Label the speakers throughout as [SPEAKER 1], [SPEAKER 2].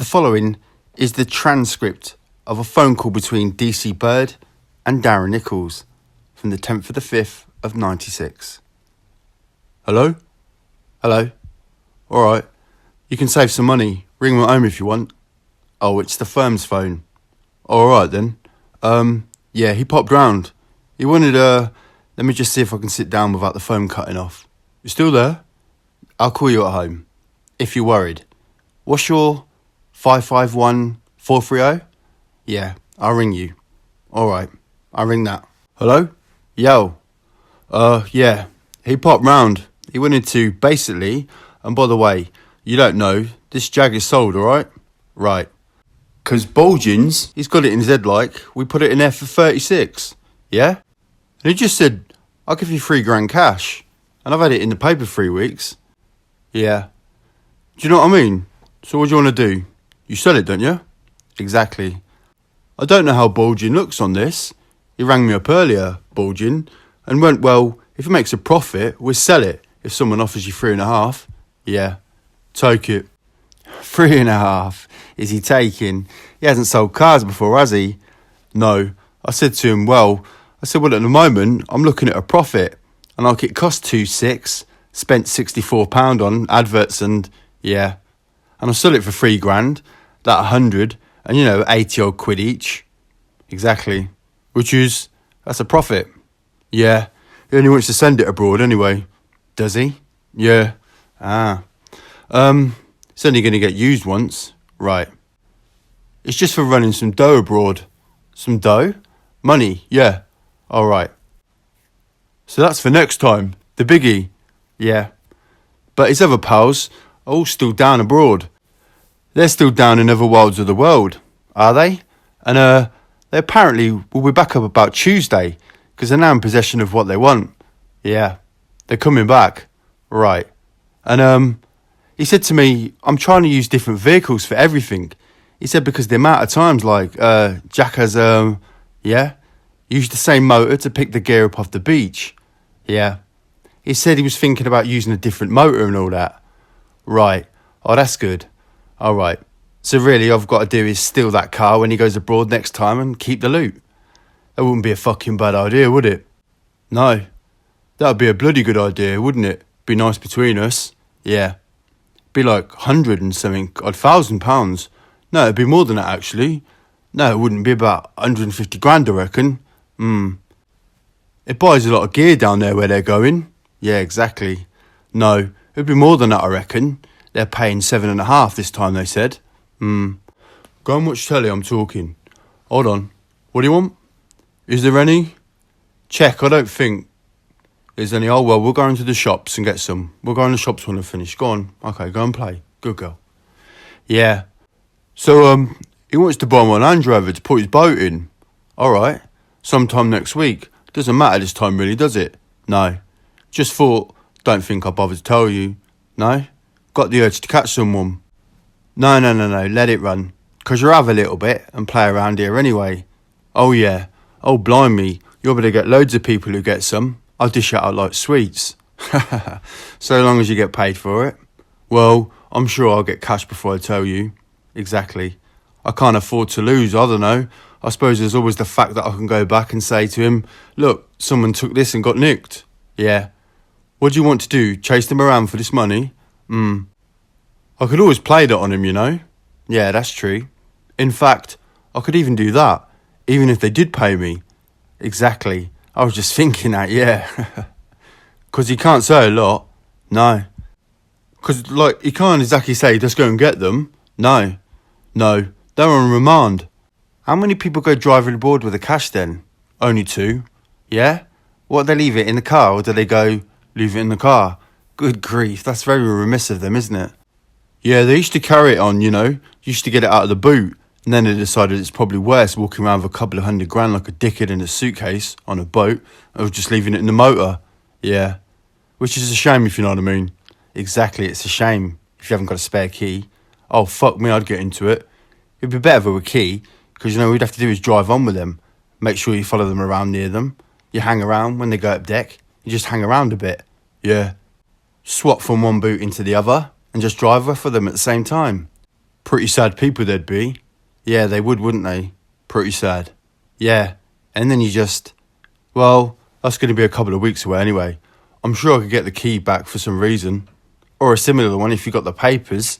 [SPEAKER 1] following is the transcript of a phone call between DC Bird and Darren Nicholls from the 10th of the 5th of 96. Hello? Hello? Alright. You can save some money. Ring me home if you want. Oh, it's the firm's phone. Alright then. Yeah, he popped round. He wanted, let me just see if I can sit down without the phone cutting off. You still there? I'll call you at home. If you're worried. What's your 551430? Yeah, I'll ring you. Alright, I'll ring that. Hello? Yo. Yeah, he popped round. He wanted to, basically, and by the way, you don't know, this Jag is sold, alright? Right. 'Cause Bulgins, he's got it in his head like, we put it in there for 36. Yeah? And he just said, I'll give you $3,000 cash. And I've had it in the paper 3 weeks. Yeah. Do you know what I mean? So what do you want to do? You sell it, don't you? Exactly. I don't know how Bulgin looks on this. He rang me up earlier, Bulgin, and went, well, if it makes a profit, we'll sell it. If someone offers you 3.5. Yeah. Take it. 3.5. Is he taking? He hasn't sold cars before, has he? No. I said to him, well, at the moment, I'm looking at a profit. And like it cost 2.6, spent £64 on adverts and, yeah. And I sold it for $3,000, that 100, and 80 odd quid each. Exactly. That's a profit. Yeah. He only wants to send it abroad anyway. Does he? Yeah. It's only going to get used once. Right. It's just for running some dough abroad. Some dough? Money, yeah. Alright. So that's for next time. The biggie. Yeah. But his other pals are all still down abroad. They're still down in other wilds of the world. Are they? And they apparently will be back up about Tuesday, because they're now in possession of what they want. Yeah. They're coming back. Right. And he said to me, I'm trying to use different vehicles for everything. He said because the amount of times, like, Jack has, used the same motor to pick the gear up off the beach. Yeah. He said he was thinking about using a different motor and all that. Right. Oh, that's good. All right. So really, all I've got to do is steal that car when he goes abroad next time and keep the loot. That wouldn't be a fucking bad idea, would it? No. That would be a bloody good idea, wouldn't it? Be nice between us. Yeah. Be like 100 and something, odd £1,000. No, it'd be more than that, actually. No, it wouldn't be about 150 grand, I reckon. It buys a lot of gear down there where they're going. Yeah, exactly. No, it'd be more than that, I reckon. They're paying 7.5 this time, they said. Go and watch telly, I'm talking. Hold on. What do you want? Is there any? Check, I don't think there's any. Oh, well, we'll go into the shops and get some. We'll go in the shops when I finish. Go on. Okay, go and play. Good girl. Yeah. So, he wants to buy my Land Rover to put his boat in. All right. Sometime next week. Doesn't matter this time, really, does it? No. Just thought, don't think I'll bother to tell you. No? Got the urge to catch someone. No, let it run. 'Cause you'll have a little bit and play around here anyway. Oh, yeah. Oh, blimey. You'll better get loads of people who get some. I'll dish it out like sweets. So long as you get paid for it. Well, I'm sure I'll get cash before I tell you. Exactly. I can't afford to lose, I don't know. I suppose there's always the fact that I can go back and say to him, look, someone took this and got nicked. Yeah. What do you want to do? Chase them around for this money? I could always play that on him, Yeah, that's true. In fact, I could even do that, even if they did pay me. Exactly. I was just thinking that, yeah. 'Cause he can't say a lot. No. 'Cause, he can't exactly say, just go and get them. No. They're on remand. How many people go driving aboard with the cash then? Only 2. Yeah? What, they leave it in the car, or do they go, leave it in the car? Good grief, that's very remiss of them, isn't it? Yeah, they used to carry it on, Used to get it out of the boot. And then they decided it's probably worse walking around with a couple of $100 like a dickhead in a suitcase on a boat, or just leaving it in the motor. Yeah. Which is a shame, if you know what I mean. Exactly, it's a shame if you haven't got a spare key. Oh, fuck me, I'd get into it. It'd be better with a key, because, all we'd have to do is drive on with them. Make sure you follow them around near them. You hang around when they go up deck. You just hang around a bit. Yeah. Swap from one boot into the other, and just drive off with them at the same time. Pretty sad people they'd be. Yeah, they would, wouldn't they? Pretty sad. Yeah, and then you just... Well, that's going to be a couple of weeks away anyway. I'm sure I could get the key back for some reason. Or a similar one if you got the papers.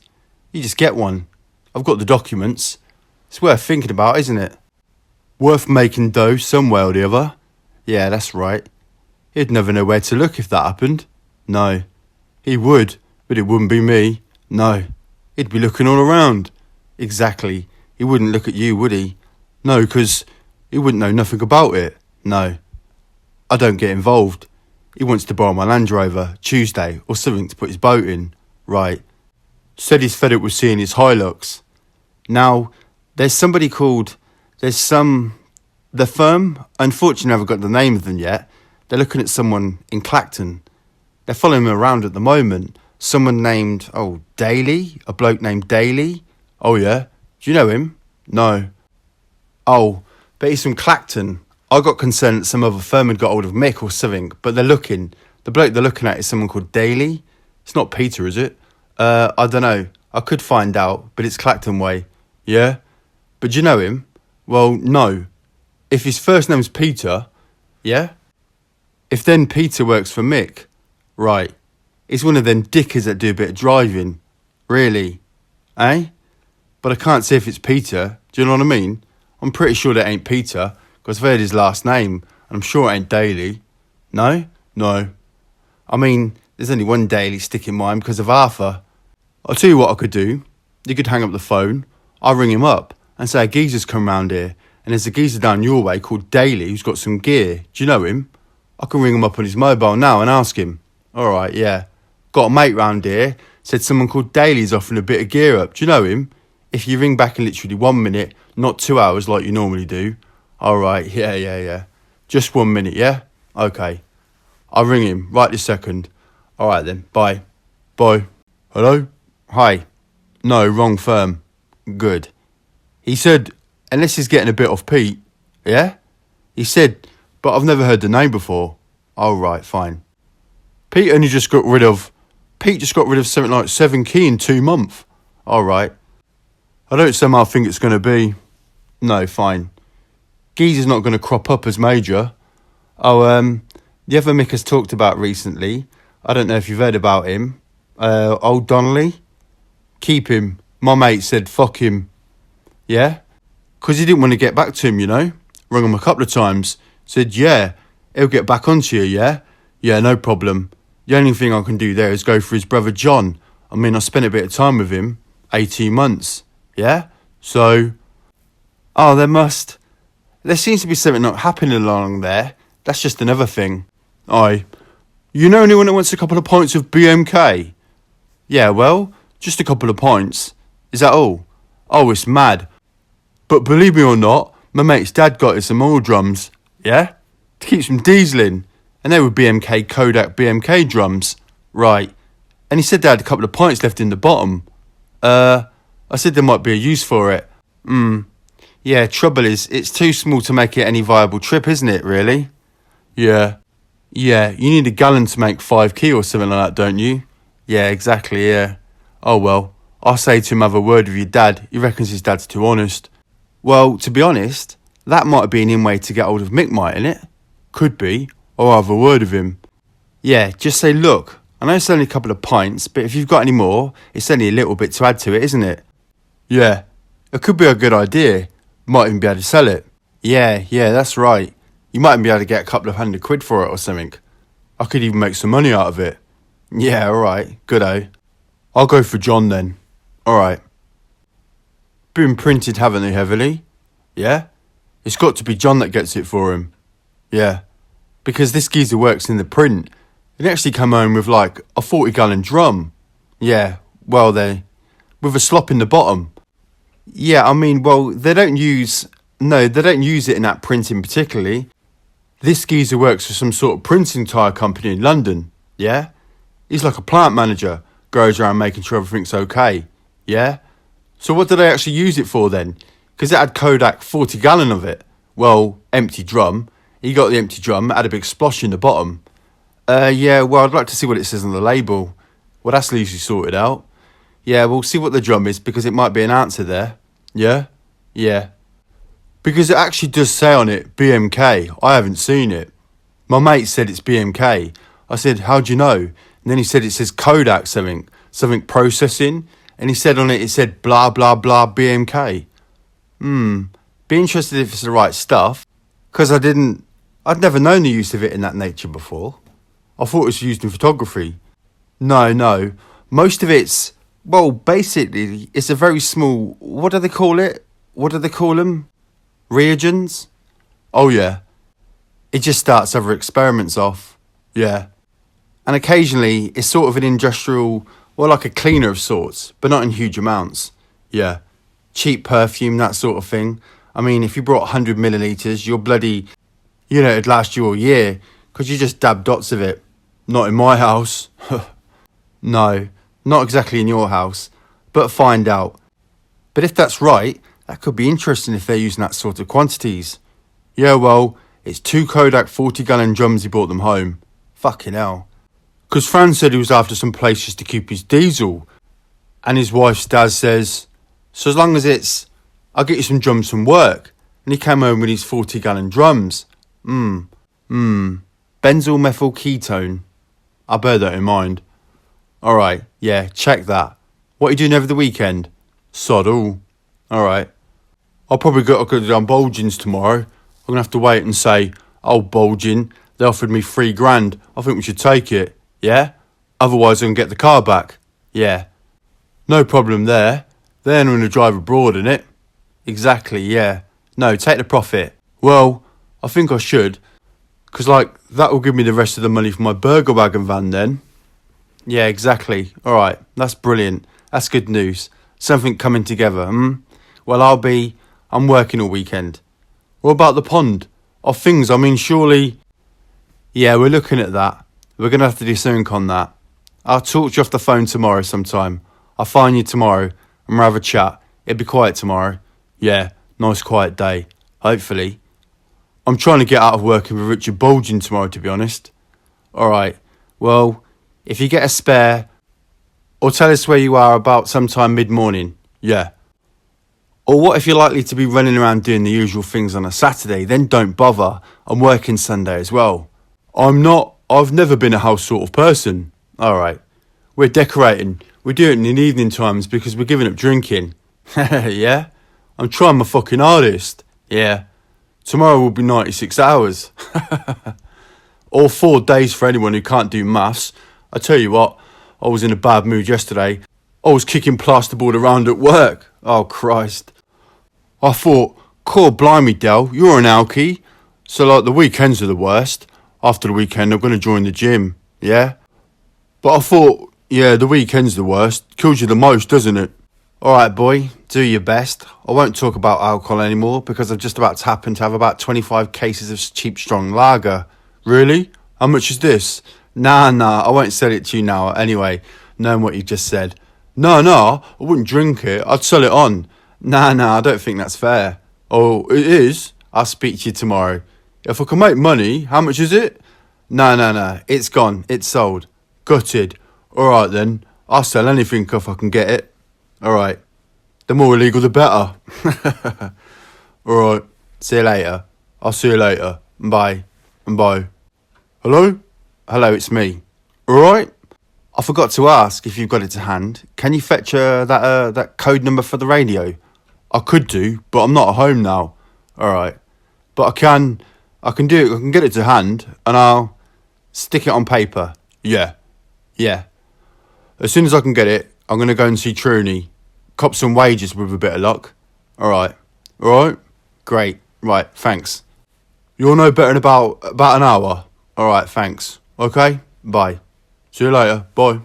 [SPEAKER 1] You just get one. I've got the documents. It's worth thinking about, isn't it? Worth making dough some way or the other. Yeah, that's right. He'd never know where to look if that happened. No. He would, but it wouldn't be me. No. He'd be looking all around. Exactly. He wouldn't look at you, would he? No, 'cause he wouldn't know nothing about it. No. I don't get involved. He wants to borrow my Land Rover Tuesday or something to put his boat in. Right. Said he's fed up with seeing his Hilux. Now, there's somebody called... The firm, unfortunately I haven't got the name of them yet. They're looking at someone in Clacton. They're following him around at the moment. Someone named, Daly? A bloke named Daly? Oh yeah? Do you know him? No. Oh, but he's from Clacton. I got concerned that some other firm had got hold of Mick or something, but they're looking. The bloke they're looking at is someone called Daly. It's not Peter, is it? I don't know. I could find out, but it's Clacton way. Yeah? But do you know him? Well, no. If his first name's Peter, yeah? If then Peter works for Mick, right. He's one of them dickers that do a bit of driving. Really? Eh? But I can't say if it's Peter. Do you know what I mean? I'm pretty sure that ain't Peter, because I've heard his last name, and I'm sure it ain't Daly. No? No. I mean, there's only one Daly stick in mind because of Arthur. I'll tell you what I could do. You could hang up the phone. I'll ring him up and say a geezer's come round here, and there's a geezer down your way called Daly who's got some gear. Do you know him? I can ring him up on his mobile now and ask him. All right, yeah. Got a mate round here. Said someone called Daly's offering a bit of gear up. Do you know him? If you ring back in literally 1 minute, not 2 hours like you normally do. All right, yeah. Just 1 minute, yeah? Okay. I'll ring him right this second. All right then, bye. Bye. Hello? Hi. No, wrong firm. Good. He said, unless he's getting a bit off Pete. Yeah? He said, but I've never heard the name before. Oh, right, fine. Pete just got rid of something like 7 key in 2 months. All right. I don't somehow think it's going to be. No, fine. Geezer's not going to crop up as major. Oh, the other Mick has talked about recently. I don't know if you've heard about him. Old Donnelly. Keep him. My mate said fuck him. Yeah? 'Cause he didn't want to get back to him, you know. Rung him a couple of times. Said, yeah, he'll get back onto you, yeah? Yeah, no problem. The only thing I can do there is go for his brother John. I mean, I spent a bit of time with him. 18 months. Yeah? So... Oh, there seems to be something not happening along there. That's just another thing. Aye. You know anyone that wants a couple of pints of BMK? Yeah, well, just a couple of pints. Is that all? Oh, it's mad. But believe me or not, my mate's dad got us some oil drums. Yeah? To keep some dieseling. And they were BMK Kodak BMK drums. Right. And he said they had a couple of pints left in the bottom. I said there might be a use for it. Yeah, trouble is, it's too small to make it any viable trip, isn't it, really? Yeah. Yeah, you need a gallon to make 5 key or something like that, don't you? Yeah, exactly, yeah. Oh, well, I'll say to him have a word with your dad. He reckons his dad's too honest. Well, to be honest, that might have been in way to get hold of Mick, mightn't it? Could be. Or I'll have a word with him. Yeah, just say, look, I know it's only a couple of pints, but if you've got any more, it's only a little bit to add to it, isn't it? Yeah, it could be a good idea. Might even be able to sell it. Yeah, that's right. You might even be able to get a couple of £100 for it or something. I could even make some money out of it. Yeah, alright, good-o. I'll go for John then. Alright. Been printed, haven't they, heavily? Yeah? It's got to be John that gets it for him. Yeah. Because this geezer works in the print. He actually come home with like a 40-gallon drum. Yeah, well, with a slop in the bottom. Yeah, I mean, well, they don't use it in that printing particularly. This geezer works for some sort of printing tyre company in London, yeah? He's like a plant manager, goes around making sure everything's okay, yeah? So what do they actually use it for then? Because it had Kodak 40-gallon of it. Well, empty drum. He got the empty drum, had a big splosh in the bottom. Yeah, well, I'd like to see what it says on the label. Well, that's easily sorted out. Yeah, we'll see what the drum is because it might be an answer there. Yeah? Yeah. Because it actually does say on it BMK. I haven't seen it. My mate said it's BMK. I said, how do you know? And then he said it says Kodak something processing. And he said on it, it said blah, blah, blah BMK. Be interested if it's the right stuff. Because I'd never known the use of it in that nature before. I thought it was used in photography. No. Most of it's, well, basically, it's a very small, what do they call it? What do they call them? Reagents? Oh, yeah. It just starts other experiments off. Yeah. And occasionally, it's sort of an industrial, well, like a cleaner of sorts, but not in huge amounts. Yeah. Cheap perfume, that sort of thing. I mean, if you brought 100 millilitres, you're bloody, it'd last you all year, because you just dab dots of it. Not in my house. No, not exactly in your house, but find out. But if that's right, that could be interesting if they're using that sort of quantities. Yeah, well, it's 2 Kodak 40-gallon drums he brought them home. Fucking hell. Because Fran said he was after some place just to keep his diesel. And his wife's dad says, so as long as it's, I'll get you some drums from work. And he came home with his 40-gallon drums. Benzyl methyl ketone. I'll bear that in mind. Alright, yeah, check that. What are you doing over the weekend? Sod all. Alright. I'll probably go down Bulgins tomorrow. I'm going to have to wait and say, oh, Bulgin, they offered me $3,000. I think we should take it. Yeah? Otherwise I can get the car back. Yeah. No problem there. They're going to drive abroad, innit? Exactly, yeah. No, take the profit. Well, I think I should. Because, that will give me the rest of the money for my burger wagon van then. Yeah, exactly. Alright, that's brilliant. That's good news. Something coming together, Well, I'm working all weekend. What about the pond? Surely... Yeah, we're looking at that. We're going to have to do something on that. I'll talk to you off the phone tomorrow sometime. I'll find you tomorrow and we'll have a chat. It'll be quiet tomorrow. Yeah, nice quiet day. Hopefully. I'm trying to get out of working with Richard Bulgin tomorrow, to be honest. Alright, well, if you get a spare, or tell us where you are about sometime mid-morning. Yeah. Or what if you're likely to be running around doing the usual things on a Saturday? Then don't bother. I'm working Sunday as well. I've never been a house sort of person. Alright. We're decorating. We do it in the evening times because we're giving up drinking. Yeah? I'm trying my fucking hardest. Yeah. Tomorrow will be 96 hours. Or 4 days for anyone who can't do maths. I tell you what, I was in a bad mood yesterday. I was kicking plasterboard around at work. Oh, Christ. I thought, core blimey, Del, you're an alkie. So, the weekends are the worst. After the weekend, I'm going to join the gym. Yeah? But I thought, yeah, the weekend's the worst. Kills you the most, doesn't it? Alright, boy, do your best. I won't talk about alcohol anymore because I've just about to happen to have about 25 cases of cheap strong lager. Really? How much is this? Nah, I won't sell it to you now. Anyway, knowing what you just said. No, I wouldn't drink it. I'd sell it on. Nah, I don't think that's fair. Oh, it is? I'll speak to you tomorrow. If I can make money, how much is it? No. It's gone. It's sold. Gutted. Alright then. I'll sell anything if I can get it. Alright. The more illegal, the better. Alright. See you later. I'll see you later. Bye. Hello? Hello, it's me. Alright? I forgot to ask if you've got it to hand. Can you fetch that code number for the radio? I could do, but I'm not at home now. Alright. But I can do it. I can get it to hand and I'll stick it on paper. Yeah. As soon as I can get it, I'm going to go and see Trooney. Cop some wages with a bit of luck. Alright. Great. Right, thanks. You'll know better in about an hour. Alright, thanks. Okay? Bye. See you later. Bye.